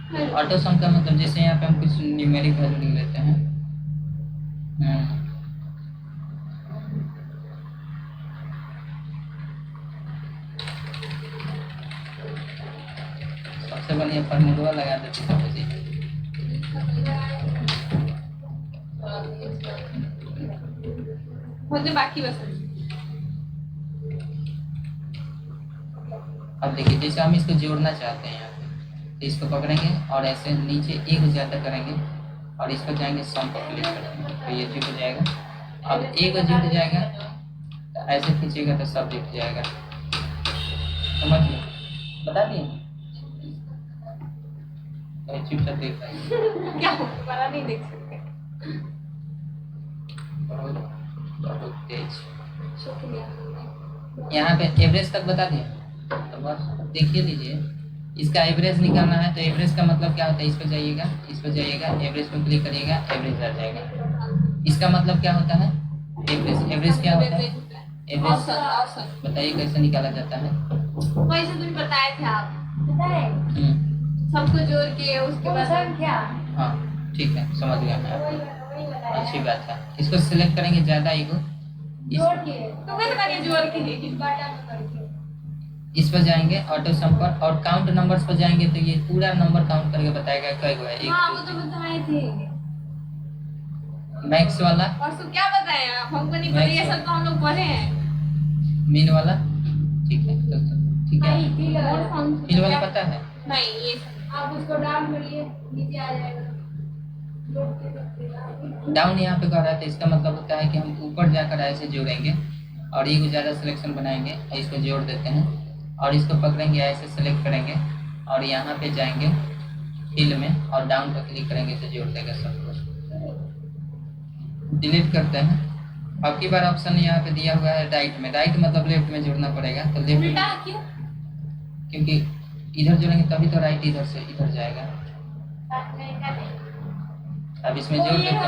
Auto सम का मतलब जैसे यहाँ पे हम कुछ न्यूमेरिक वैल्यू लिख लेते हैं। सबसे बढ़िया फार्मूला लगा देते हैं मुझे। बाकी बस अब देखिए जैसे हम इसको जोड़ना चाहते हैं यहाँ पे, तो इसको पकड़ेंगे और ऐसे नीचे एक ज्यादा करेंगे और इसको जाएंगे सम पर क्लिक करेंगे तो ये जुड़ जाएगा। अब एक जुड़ जाएगा तो ऐसे खींचेगा तो सब जुड़ जाएगा। समझ लो, बता दिए चुपचाप देख रहे क्या दोबारा नहीं देख सकते। बहुत तेज। यहाँ पे एवरेज तक बता दिया तो बस देखिए लीजिए। इसका एवरेज निकालना है तो एवरेज का मतलब क्या होता है, इस पर जाइएगा, इस पर जाइएगा, एवरेज पर क्लिक करिएगा, एवरेज आ जाएगा। इसका मतलब क्या होता है, एवरेज। एवरेज क्या होता है, एवरेज बताइए कैसे निकाला जाता है। वैसे तुम बताए थे, आप बताए सबको जोड़ के उसके बाद क्या। हाँ ठीक है, समझ गया मैं, अच्छी बात है। इसको सिलेक्ट करेंगे ज्यादा ईगो जोड़ के, तो मैंने जोड़ के इस पर जाएंगे ऑटो सम पर और काउंट नंबर्स पर जाएंगे तो ये पूरा नंबर काउंट करके बताएगा कई गो है। हाँ वो तो बताए थे। मैक्स वाला और तो क्या बताए आप, हमको नहीं पता, ये सब तो हम लोग पढ़े हैं। मीन वाला ठीक है, तो ठीक है। फिल वाला पता है नहीं, ये आप उसको डाउन करिए, नीचे आ जाएगा। डाउन यहाँ पे कर रहा है तो इसका मतलब होता है कि हम ऊपर जाकर ऐसे जोड़ेंगे और ये ज्यादा सिलेक्शन बनाएंगे, इसको जोड़ देते हैं और इसको पकड़ेंगे, ऐसे सेलेक्ट करेंगे और यहाँ पे जाएंगे फिल में और डाउन पर क्लिक करेंगे तो जोड़ देगा सब कुछ। डिलीट करते हैं। अब की बार ऑप्शन यहाँ पे दिया हुआ है राइट में, राइट मतलब लेफ्ट में जोड़ना पड़ेगा, तो लेफ्ट में क्यों? क्योंकि इधर जोड़ेंगे तभी तो राइट इधर से इधर जाएगा। अब इसमें जोड़ देते हैं।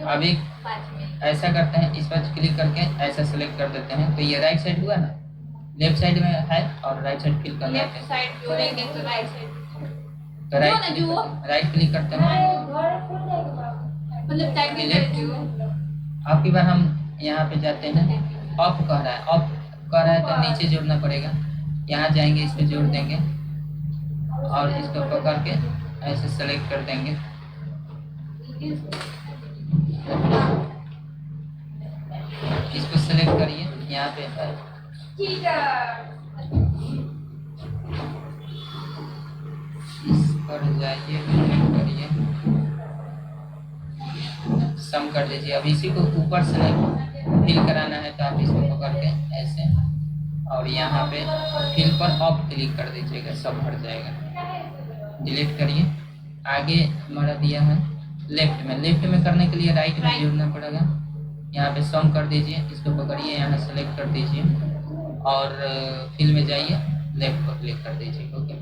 अब एक ऐसा करते हैं, इस पर क्लिक करके ऐसा सेलेक्ट कर देते हैं तो ये राइट साइड हुआ ना, लेफ्ट साइड में है और राइट साइड फिल कर लेते हैं। साइड जोड़ेंगे तो राइट साइड, तो राइट क्लिक करते हैं, मतलब आपकी बार हम यहाँ पे जाते हैं, अप कह रहा है, अप कह रहा है तो नीचे जोड़ना पड़ेगा। यहाँ जाएंगे, इस पे जोड़ देंगे और इसको पकड़ के ऐसे सेलेक्ट कर देंगे। इसको सेलेक्ट करिए, यहाँ पे है इस पर जाइए, करिए, सम कर दीजिए। अब इसी को ऊपर से फिल कराना है तो आप इसको पकड़ के ऐसे और यहाँ पे फिल पर अप क्लिक कर दीजिएगा, सब भर जाएगा। डिलीट करिए। आगे हमारा दिया है लेफ्ट में, लेफ्ट में करने के लिए राइट में जोड़ना पड़ेगा। यहाँ पे सम कर दीजिए, इसको पकड़िए, यहाँ सेलेक्ट कर दीजिए और फिल में जाइए, लेफ्ट पर क्लिक कर दीजिए। ओके,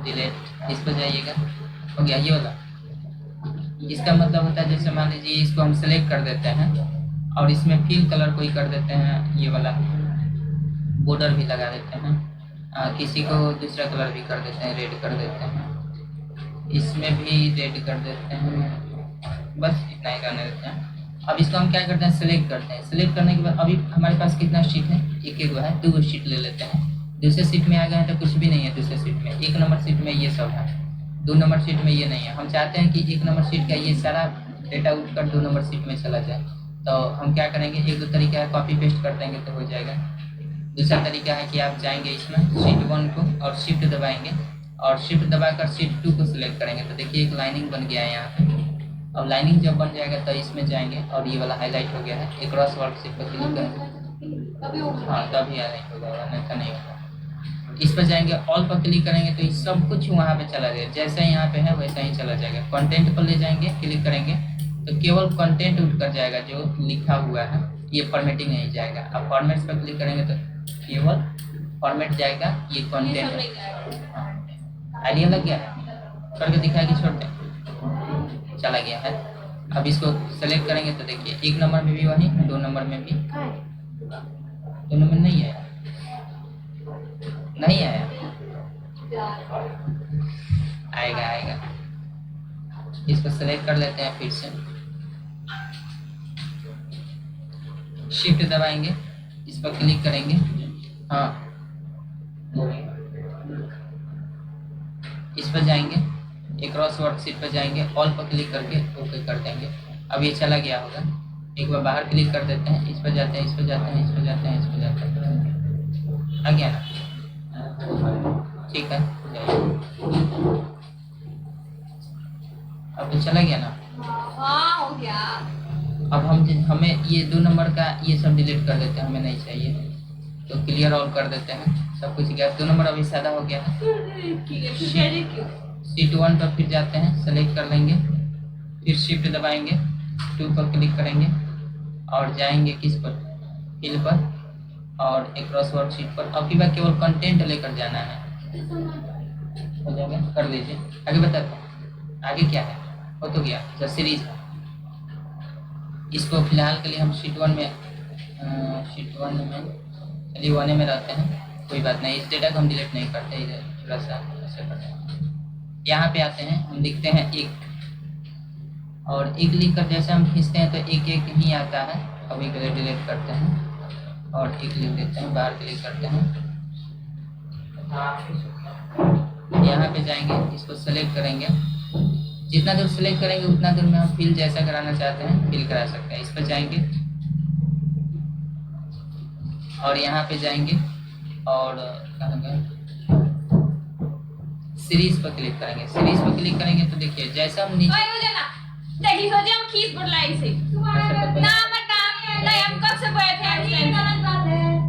डिलीट, इस पर जाइएगा, हो गया ये वाला। इसका मतलब होता है जैसे मान लीजिए इसको हम सेलेक्ट कर देते हैं और इसमें फिल कलर कोई कर देते हैं, ये वाला बॉर्डर भी लगा देते हैं, किसी को दूसरा कलर भी कर देते हैं, रेड कर देते हैं, इसमें भी रेड कर देते हैं, बस इतना ही करने देते हैं। अब इसको हम क्या करते हैं, सेलेक्ट करते हैं। सेलेक्ट करने के बाद अभी हमारे पास कितना शीट है, एक एक है, 2 शीट ले लेते हैं। दूसरे सीट में आ गए हैं तो कुछ भी नहीं है दूसरे सीट में, 1 नंबर सीट में ये सब है, 2 नंबर सीट में ये नहीं है। हम चाहते हैं कि 1 नंबर सीट का ये सारा डेटा उठकर 2 नंबर सीट में चला जाए, तो हम क्या करेंगे, एक दो तरीका है, कॉपी पेस्ट कर देंगे तो हो जाएगा। दूसरा तरीका है कि आप जाएंगे इसमें शीट 1 को और शिफ्ट दबाएंगे और शिफ्ट दबाकर शीट 2 को सिलेक्ट करेंगे तो देखिए एक लाइनिंग बन गया है यहाँ पे। अब लाइनिंग जब बन जाएगा तो इसमें जाएंगे और ये वाला हाईलाइट हो गया है, एक क्रॉस वर्कशीट पर क्लिक करेंगे, हाँ तभी हाईलाइट होगा, नहीं तो नहीं होगा। इस पर जाएंगे, ऑल पर क्लिक करेंगे तो सब कुछ वहाँ पे चला जाएगा, जैसा यहाँ पे है वैसा ही चला जाएगा। कंटेंट पर ले जाएंगे, क्लिक करेंगे तो केवल कंटेंट उठ कर जाएगा जो लिखा हुआ है, ये फॉर्मेटिंग नहीं जाएगा। अब फॉर्मेट्स पर क्लिक करेंगे तो केवल फॉर्मेट जाएगा, ये कंटेंट। आइडिया लग गया है, करके दिखाया कि छोड़ दें, चला गया है। अब इसको सेलेक्ट करेंगे तो देखिए 1 नंबर में भी वही, 2 नंबर में भी, 2 नंबर नहीं है, लेते हैं फिर से, शिफ्ट दबाएंगे, इस पर क्लिक करेंगे, हाँ इस पर जाएंगे, एक क्रॉस वर्कशीट पर जाएंगे, ऑल पर क्लिक करके ओके कर देंगे। अब ये चला गया होगा, एक बार बाहर क्लिक कर देते हैं, इस पर जाते हैं, इस पर जाते हैं, इस पर जाते हैं, इस पर जाते हैं, आ गया ना, ठीक है, अब तो चला गया ना। हाँ हो गया। अब हमें ये 2 नंबर का ये सब डिलीट कर देते हैं, हमें नहीं चाहिए, तो क्लियर ऑल कर देते हैं, सब कुछ गया, 2 नंबर अभी सादा हो गया है। शीट 1 पर फिर जाते हैं, सेलेक्ट कर लेंगे, फिर शिफ्ट दबाएंगे, 2 पर क्लिक करेंगे और जाएंगे किस पर, फिल पर, और एक क्रॉस वर्कशीट पर। अब की बार केवल कंटेंट लेकर जाना है, हो जाएगा, कर लीजिए। आगे बताते हैं, आगे क्या है, हो तो गया, जो सीरीज है इसको फिलहाल के लिए हम शीट 1 में चलिए 1 में रहते हैं, कोई बात नहीं, इस डेटा को हम डिलीट नहीं करते, इधर थोड़ा सा ऐसे करते हैं। यहाँ पे आते हैं, हम लिखते हैं 1 और 1 लिख कर जैसे हम खींचते हैं तो 1 ही आता है। अभी के लिए डिलीट करते हैं और 1 लिख देते हैं, बाहर क्लिक करते हैं, यहाँ पे जाएंगे, इसको सेलेक्ट करेंगे, जितना दूर सेलेक्ट करेंगे उतना दूर में हम फिल जैसा कराना चाहते हैं फिल करा सकते हैं। इस पर जाएंगे और यहाँ पे जाएंगे और सीरीज पर क्लिक करेंगे, सीरीज पर क्लिक करेंगे तो देखिए जैसा हम नीचे देखिए सोचे हम खींच बुलाई से ना मत काम नहीं, हम कब से बैठे हैं,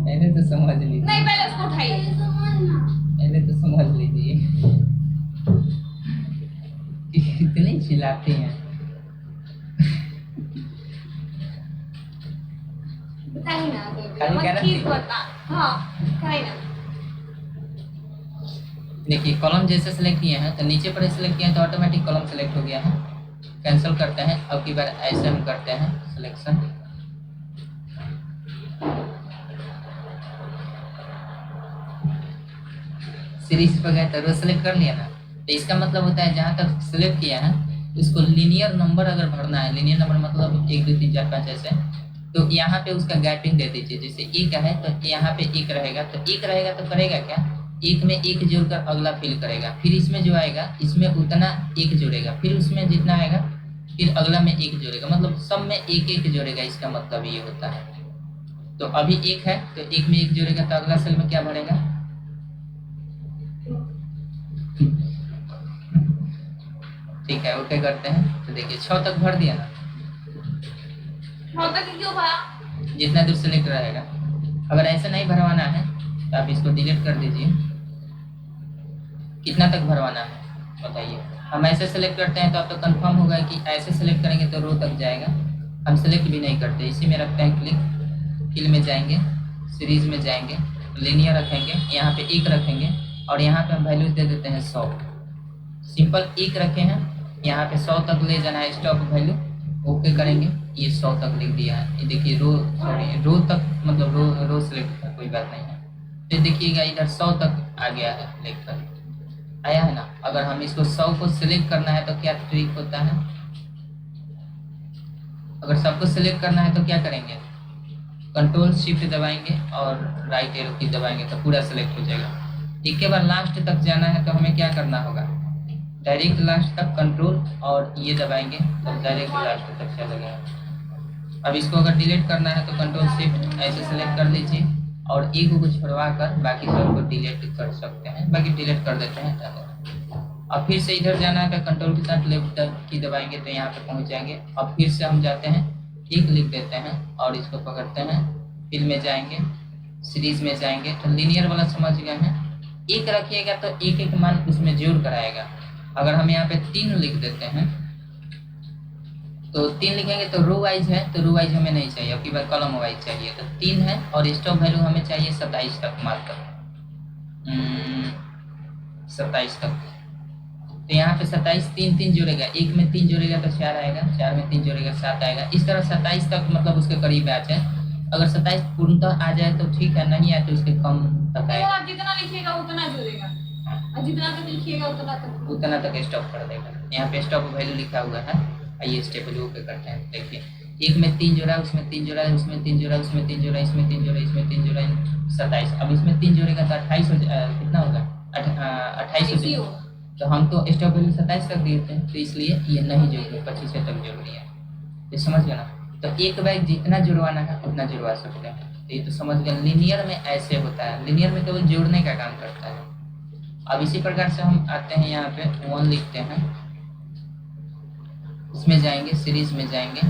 पहले तो समझ लीजिए, नहीं पहले उसको उठाइए, पहले तो समझ लीजिए, कितने चिल्लाते हैं, बताइए ना खाली मत कहना खींच बता, हाँ बताइए ना। देखिए कॉलम जैसे सेलेक्ट किए हैं तो नीचे पर सेलेक्ट किए हैं तो ऑटोमेटिक कॉलम सेलेक्ट हो गया है, कैंसिल करते हैं। अब की बार ऐसे हम करते हैं सिलेक्शन, सीरीज पर गए तो रो सेलेक्ट कर लिया ना, तो इसका मतलब होता है जहाँ तक सिलेक्ट किया है उसको लीनियर नंबर अगर भरना है, लीनियर नंबर मतलब 1 2 3 4 5 ऐसे, तो यहाँ पे उसका गैपिंग दे दीजिए। जैसे 1 है तो यहाँ पे 1 रहेगा, तो 1 रहेगा तो करेगा क्या, 1 में 1 जोड़कर अगला फिल करेगा, फिर इसमें जो आएगा इसमें उतना 1 जोड़ेगा, फिर उसमें जितना आएगा फिर अगला में 1 जोड़ेगा, मतलब सब में 1 1 जोड़ेगा, इसका मतलब ये होता है। तो अभी 1 है तो 1 में 1 जोड़ेगा तो अगला सेल में क्या भरेगा, ठीक है, ओके करते हैं। तो देखिए 6 तक भर दिया ना, 6 तक क्यों भरा, जितना दूर सेलेक्ट रहेगा। अगर ऐसे नहीं भरवाना है तो आप इसको डिलीट कर दीजिए। कितना तक भरवाना है बताइए, हम ऐसे सेलेक्ट करते हैं तो आप तो कंफर्म होगा कि ऐसे सेलेक्ट करेंगे तो रो तक जाएगा, हम सेलेक्ट भी नहीं करते, इसी में रखते हैं क्लिक, फिल में जाएंगे, सीरीज में जाएंगे, लीनियर रखेंगे, यहाँ पे 1 रखेंगे और यहाँ पे हम वैल्यू दे देते हैं 100, सिंपल 1 रखे हैं, यहाँ पे 100 तक ले जाना है स्टॉप वैल्यू, ओके करेंगे, ये 100 तक लिख दिया है। ये देखिए रो तक मतलब रो सिलेक्ट है, कोई बात नहीं है। तो देखिएगा इधर 100 तक आ गया है, लेकर आया है ना। अगर हम इसको 100 को सिलेक्ट करना है तो क्या ट्रिक होता है, अगर सबको सिलेक्ट करना है तो क्या करेंगे, कंट्रोल शिफ्ट दबाएंगे और राइट एरो की दबाएंगे तो पूरा सिलेक्ट हो जाएगा। एक के बाद लास्ट तक जाना है तो हमें क्या करना होगा, डायरेक्ट लास्ट तक कंट्रोल और ये दबाएंगे तो डायरेक्ट लास्ट तक चलेगा। अब इसको अगर डिलीट करना है तो कंट्रोल शिफ्ट ऐसे सेलेक्ट कर लीजिए और 1 को छोड़वा कर बाकी सबको डिलीट कर सकते हैं, बाकी डिलीट कर देते हैं। अब फिर से इधर जाना है तो कंट्रोल के साथ लेफ्ट की दबाएंगे तो यहाँ पे पहुँच जाएंगे। अब फिर से हम जाते हैं, 1 लिख देते हैं और इसको पकड़ते हैं, फिल में जाएंगे, सीरीज में जाएंगे, तो लीनियर वाला समझ गए हैं। 1 रखिएगा तो 1 1 मान उसमें जोड़ कर आएगा। अगर हम यहाँ पे 3 लिख देते हैं तो 3 लिखेंगे तो रो वाइज है, तो रो वाइज हमें नहीं चाहिए, अब की बार कॉलम वाइज चाहिए। तो 3 है और स्टॉप वैल्यू हमें चाहिए 27 तक, मात्र 27 तक। तो यहाँ पे 27 3 3 जोड़ेगा, 1 में 3 जोड़ेगा तो 4 आएगा, 4 में 3 जोड़ेगा 7 आएगा। इस तरह 27 तक मतलब उसके करीब आ जाए। अगर 27 पूर्णतः आ जाए तो ठीक है, नहीं आए तो उसके कम तक आएगा। आप जितना लिखिएगा उतना जुड़ेगा और जितना तक लिखिएगा उतना तक स्टॉप कर देगा। यहाँ पे स्टॉप वैल्यू लिखा हुआ है, आइए स्टेप बाय ओके करते हैं। देखिए एक में 3 जोड़ा, उसमें 3 जोड़ा, उसमें 3 जोड़ा, उसमें 3 जोड़ा, इसमें 3 जोड़ा, इसमें 3 जोड़ा, 27। अब इसमें 3 जोड़ेगा तो 28 हो कितना होगा 28 हो जाएगा। तो हम तो स्टॉप वैल्यू 27 रख दिए थे, तो इसलिए ये नहीं जोड़ 25 तक जोड़ दिया। ये समझ गया ना। तो एक बैग जितना जुड़वाना है उतना जुड़वा सकते हैं। तो ये तो समझ गए। लिनियर में ऐसे होता है, लिनियर में केवल जोड़ने का काम करता है। अब इसी प्रकार से हम आते हैं यहाँ पे 1 लिखते हैं, इसमें जाएंगे सीरीज में जाएंगे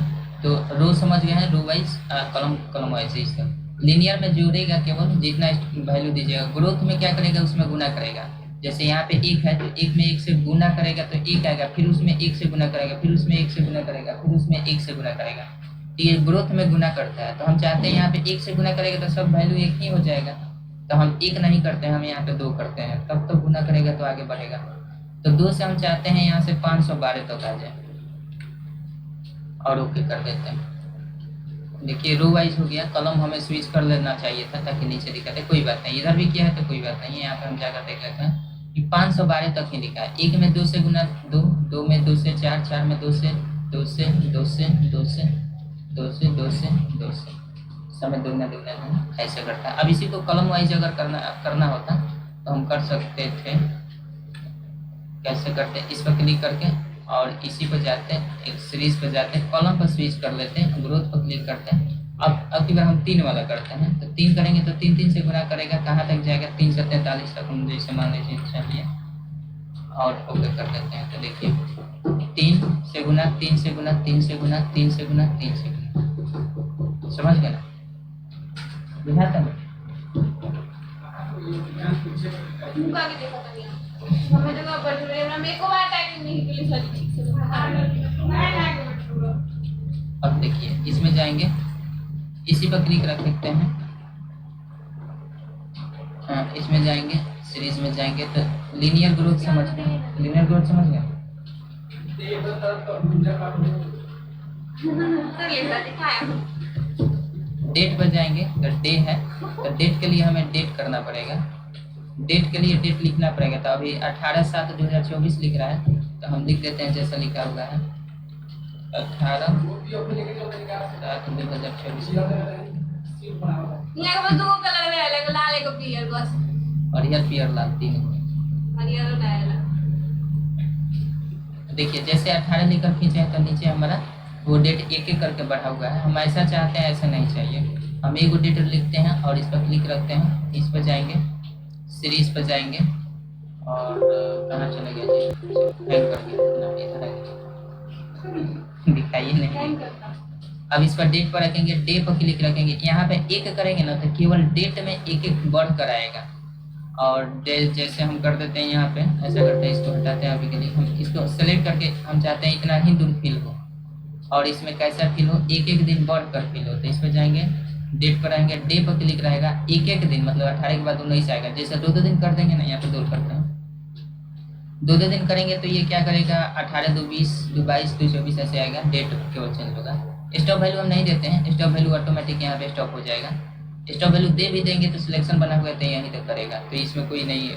तो रो समझ गए हैं, रो वाइज कॉलम वाइज। इसका लिनियर में जोड़ेगा केवल जितना वैल्यू दीजिएगा। ग्रोथ में क्या करेगा, उसमें गुना करेगा। जैसे यहाँ पे 1 है तो 1 में 1 से गुना करेगा तो 1 आएगा, फिर उसमें 1 से गुना करेगा, फिर उसमें 1 से गुना करेगा, फिर उसमें 1 से गुना करेगा। तो ये ग्रोथ में गुना करता है। तो हम चाहते हैं यहाँ पे 1 से गुना करेगा तो सब वैल्यू 1 ही हो जाएगा। तो हम 1 नहीं करते हैं, हम यहाँ पे 2 करते हैं, तब तो गुना करेगा तो आगे बढ़ेगा। तो 2 से हम चाहते हैं यहाँ से 512 तक आ जाए और ओके कर देते हैं। देखिए रो वाइज हो गया। कॉलम हमें स्विच कर लेना चाहिए था ताकि नीचे दिखा दे, कोई बात नहीं। इधर भी किया है तो कोई बात नहीं है। यहाँ पे हम जाकर देख लेते हैं कि 512 तक ही लिखा है। 1 में 2 से गुना 2, 2 में 2 से 4, 4 में 2 से 2 से 2 से 2 से 2 से 2 से 2 से समय दुगना दुगना ऐसे करता है। अब इसी को कॉलम वाइज अगर करना होता तो हम कर सकते थे। कैसे करते, इस पर क्लिक करके और इसी पर जाते हैं, एक सीरीज पर जाते हैं, कॉलम पर स्विच कर लेते हैं, ग्रोथ पर क्लिक करते हैं। अब की बार हम 3 वाला करते हैं। तो 3 करेंगे तो 3 3 से गुना करेगा, कहाँ तक जाएगा 3 से 43 तक हम जैसे मान लीजिए चाहिए और ओके कर देते हैं। तो देखिए 3 से गुना, 3 से गुना, 3 से गुना, 3 से गुना, 3 से गुना। समझ गए ना, बुझाता है। उनका भी देखा था हमें तो बढ़ रहे हैं। मेरे को बात टाइपिंग नहीं के लिए सारी ठीक से अब देखिए इसमें जाएंगे, इसी पर क्लिक रख सकते हैं। हाँ इसमें जाएंगे, सीरीज में जाएंगे तो लीनियर ग्रोथ समझ गए, लीनियर ग्रोथ समझ गए। डेट पर जाएंगे तो डे है, तो डेट के लिए हमें डेट करना पड़ेगा। डेट के लिए डेट लिखना पड़ेगा। तो अभी 18/7/2024 लिख रहा है, तो हम लिख देते हैं जैसा लिखा हुआ है 18/7/2024। यहाँ बस 2 कलर में अलग, लाल एक पीयर बस, हरियर पीयर लाल 3। हरियर लाल। देखिए जैसे 18 लिखकर खींचे तो नीचे हमारा वो डेट एक एक करके बढ़ा हुआ है। हम ऐसा चाहते हैं, ऐसा नहीं चाहिए। हम एक डेट लिखते हैं और इस पर क्लिक रखते हैं, इस पर जाएंगे, सीरीज पर जाएंगे और कहाँ चले गए जी, हैंग कर गया, दिखाइए नहीं। अब इस पर डेट पर रखेंगे, डे पर क्लिक रखेंगे, यहाँ पे एक करेंगे ना तो केवल डेट में एक एक बढ़ कर आएगा। और डे जैसे हम कर देते हैं यहाँ पे, ऐसा करते हैं, इसको हटाते हैं अभी के लिए। हम इसको सेलेक्ट करके हम चाहते हैं इतना ही दूर फिल हो और इसमें कैसा फिल हो, एक एक दिन बढ़ कर फिल हो। तो इस पर जाएंगे, डेट पर आएंगे, डे पर क्लिक रहेगा, एक एक दिन मतलब 18 के बाद 19 आएगा। जैसे 2 दिन कर देंगे ना, यहाँ पे 2 करते हैं, 2 दिन करेंगे तो ये क्या करेगा 18 2 20 2 22 2 24 ऐसे आएगा। डेट केवल चेंज होगा। स्टॉप वैल्यू हम नहीं देते हैं, स्टॉप वैल्यू ऑटोमेटिक यहाँ पे स्टॉप हो जाएगा। स्टॉप वैल्यू दे भी देंगे तो सिलेक्शन बना हुआ है यहीं तक करेगा, तो इसमें कोई नहीं,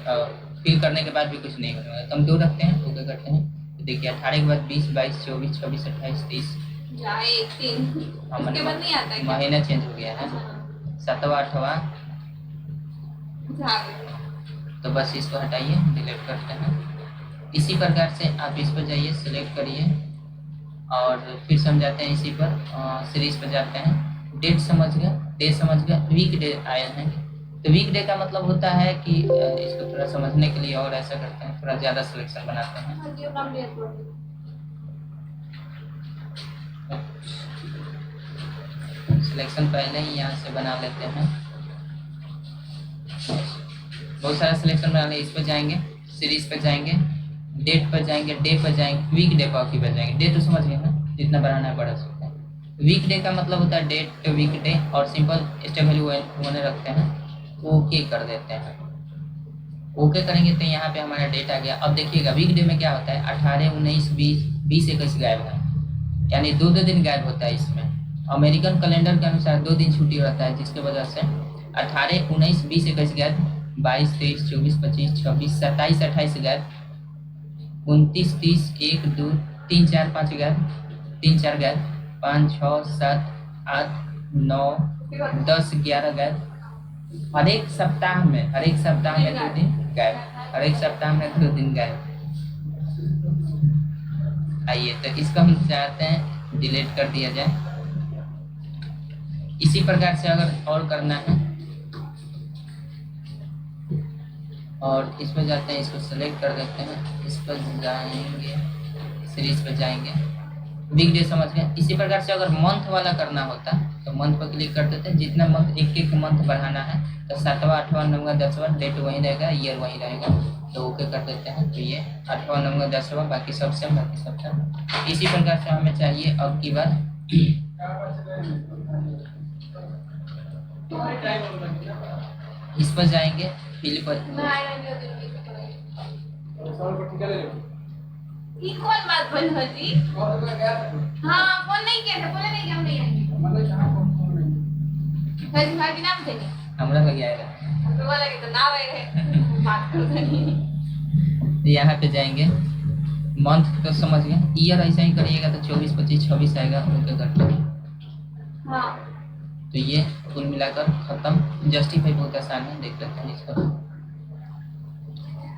फिल करने के बाद भी कुछ नहीं होगा। तो हम 2 रखते हैं, ओके करते हैं। तो देखिए 18 के बाद 20 22 24 26 28 30 महीना चेंज हो गया है, 7वां 8वां। तो बस इसको हटाइए, डिलीट करते हैं। इसी प्रकार से आप इस पर जाइए, सिलेक्ट करिए और फिर समझाते हैं इसी पर, सीरीज पर जाते हैं। डेट समझ गए, डे समझ गए, वीक डे आए हैं। तो वीक डे का मतलब होता है कि इसको थोड़ा समझने के लिए और ऐसा करते हैं, थोड़ा ज़्यादा सिलेक्शन बनाते हैं। सिलेक्शन पहले ही यहाँ से बना लेते हैं, बहुत सारा सिलेक्शन बना ले। इस पर जाएंगे, सीरीज पर जाएंगे, डेट पर जाएंगे, डे पर जाएंगे, वीक डे पर जाएंगे। डे तो समझ गए ना, जितना बढ़ाना है बढ़ा सकते हैं। वीक डे का मतलब होता है डेट वीक डे, और सिंपल स्टेप वैल्यू होने रखते हैं, ओके कर देते हैं। ओके करेंगे तो यहाँ पे हमारा डेट आ गया। अब देखिएगा वीक डे में क्या होता है, 18 19 20 20 21 गायब है, यानी 2 दिन गायब होता है। इसमें अमेरिकन कैलेंडर के अनुसार 2 दिन छुट्टी रहता है, जिसके वजह से 18 19 20 21 गायब, 22 23 24 25 26 27 28 गायब, 29 30 1 2 3 4 5 गायब, 3 4 गैप, 5 6 7 8 9 10 11 गैप, हर एक सप्ताह में 2 दिन गैप, हर एक सप्ताह में 2 दिन गैप। आइए तो इसको हम चाहते हैं डिलीट कर दिया जाए। इसी प्रकार से अगर और करना है और इस पर जाते हैं, इसको सेलेक्ट कर देते हैं, इस पर जाएंगे, सीरीज पर जाएंगे, वीक डे समझ गए। इसी प्रकार से अगर मंथ वाला करना होता तो मंथ पर क्लिक कर देते हैं, जितना मंथ एक मंथ बढ़ाना है तो 7वां 8वां 9वां 10वां डेट वही रहेगा, ईयर वही रहेगा, तो ओके कर देते हैं। तो ये 8वां 9वां 10वां बाकी सब सेम, बाकी सब सेम। इसी प्रकार से हमें चाहिए अब की बार इस पर जाएंगे, फिल पर कौन बात बोल रही जी? हाँ फोन नहीं किया था, बोले नहीं कि हम नहीं आएंगे। भाई भी नाम थे हमरा लग आएगा, तो बोला कि तो ना आए बात करो नहीं। यहाँ पे जाएंगे, मंथ तो समझ गए, ईयर ऐसा ही करिएगा तो 24 25 26 आएगा, ओके करते हैं। हाँ तो ये कुल मिलाकर खत्म। जस्टिफाई बहुत आसान है, देख लेते हैं इसको।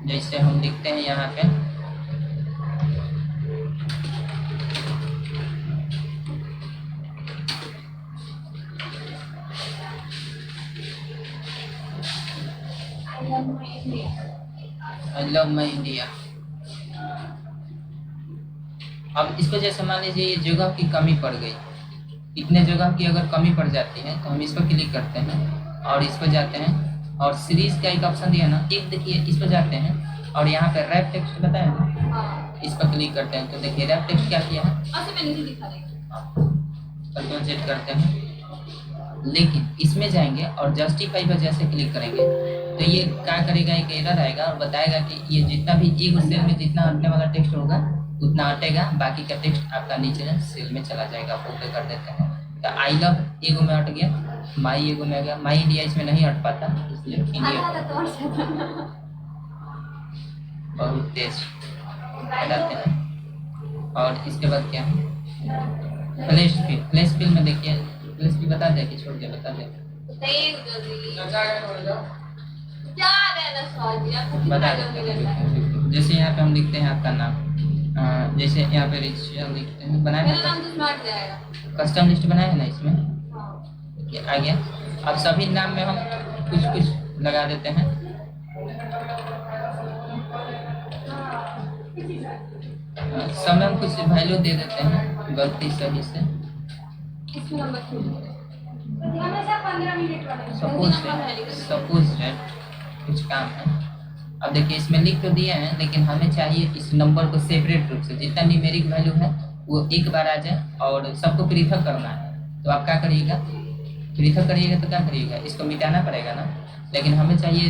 जैसे हम लिखते हैं यहाँ पे आई लव माई इंडिया। अब इसको जैसे मान लीजिए ये जगह की कमी पड़ गई, इतने जगह की अगर कमी पड़ जाती है तो हम इस पर क्लिक करते हैं और इस पर जाते हैं और सीरीज का एक ऑप्शन दिया ना, एक देखिए इस पर जाते हैं और यहाँ पे रैप टेक्स्ट बताया ना, हाँ इस पर क्लिक करते हैं तो देखिए रैप टेक्स्ट क्या किया है, मैं नीचे दिखा देगा, कंट्रोल Z करते हैं। लेकिन इसमें जाएंगे और जस्टिफाई पर जैसे क्लिक करेंगे तो ये क्या करेगा, एक एरर आएगा और बताएगा कि ये जितना भी एक सेल में जितना हटने वाला टेक्स्ट होगा उतना हटेगा, बाकी का टेक्स्ट आपका नीचे सेल में चला जाएगा। आप ओके कर देते हैं तो आई लव एगो में हट गया, माई एगो में आ गया, माई इंडिया इसमें नहीं हट पाता इसलिए इंडिया बहुत तेज हटाते हैं। और इसके बाद क्या है, फ्लैश फिल में देखिए, फ्लैश फिल बता दे कि छोड़ दे, बता दे बता दे। जैसे यहाँ पे हम लिखते हैं आपका नाम, जैसे यहाँ पे रजिस्टर लिखते हैं, बनाया कस्टम लिस्ट बनाया है ना, इसमें ये आ गया। अब सभी नाम में हम कुछ कुछ लगा देते हैं, सब में हम कुछ वैल्यू दे देते हैं गलती सही से। सपोज कुछ काम है, अब देखिए इसमें लिख तो दिए हैं लेकिन हमें चाहिए इस नंबर को सेपरेट रूप से, जितना न्यूमेरिक वैल्यू है वो एक बार आ जाए और सबको पृथक करना है। तो आप क्या करिएगा, पृथक करिएगा तो क्या करिएगा, इसको मिटाना पड़ेगा ना, लेकिन हमें चाहिए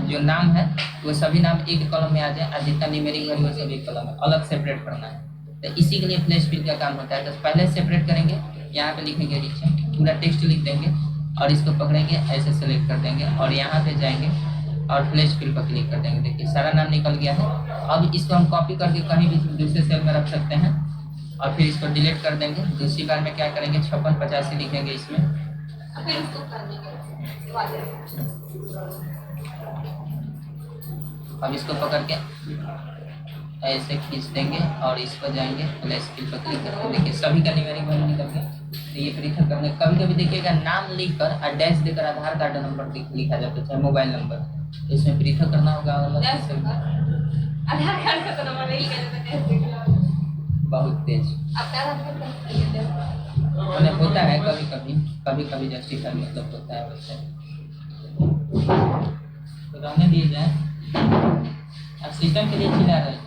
जो नाम है वो सभी नाम एक कॉलम में आ जाए और जितना न्यूमेरिक वैल्यू है सब एक कॉलम में अलग सेपरेट करना है। तो इसी के लिए फ्लैश फिल का काम होता है। तो पहले सेपरेट करेंगे, यहाँ पे लिखेंगे रीचे, पूरा टेक्स्ट लिख देंगे और इसको पकड़ेंगे ऐसे सेलेक्ट कर देंगे और यहाँ पे जाएंगे और फ्लैश फिल पर क्लिक कर देंगे। देखिए सारा नाम निकल गया है। अब इसको हम कॉपी करके कहीं भी दूसरे सेल में रख सकते हैं और फिर इसको डिलीट कर देंगे। दूसरी बार में क्या करेंगे, 5685 लिखेंगे इसमें, अब इसको पकड़ के ऐसे खींच देंगे और इस पर जाएंगे, फ्लैश फिल पर क्लिक करके देखिए सभी का न्यूमेरिक वैल्यू निकल गया। तो ये परीक्षण करने कभी कभी देखिएगा नाम लिखकर और डैश देकर आधार कार्ड नंबर लिखा जाता है, चाहे मोबाइल नंबर, तो इसमें परीक्षण करना होगा आधार कार्ड का तो नंबर नहीं कहते, बहुत तेज होता है। कभी कभी जस्टिफाई मतलब होता है वैसे, तो रहने दिए जाए। अब सिस्टम के लिए चिल्ला रहे थे,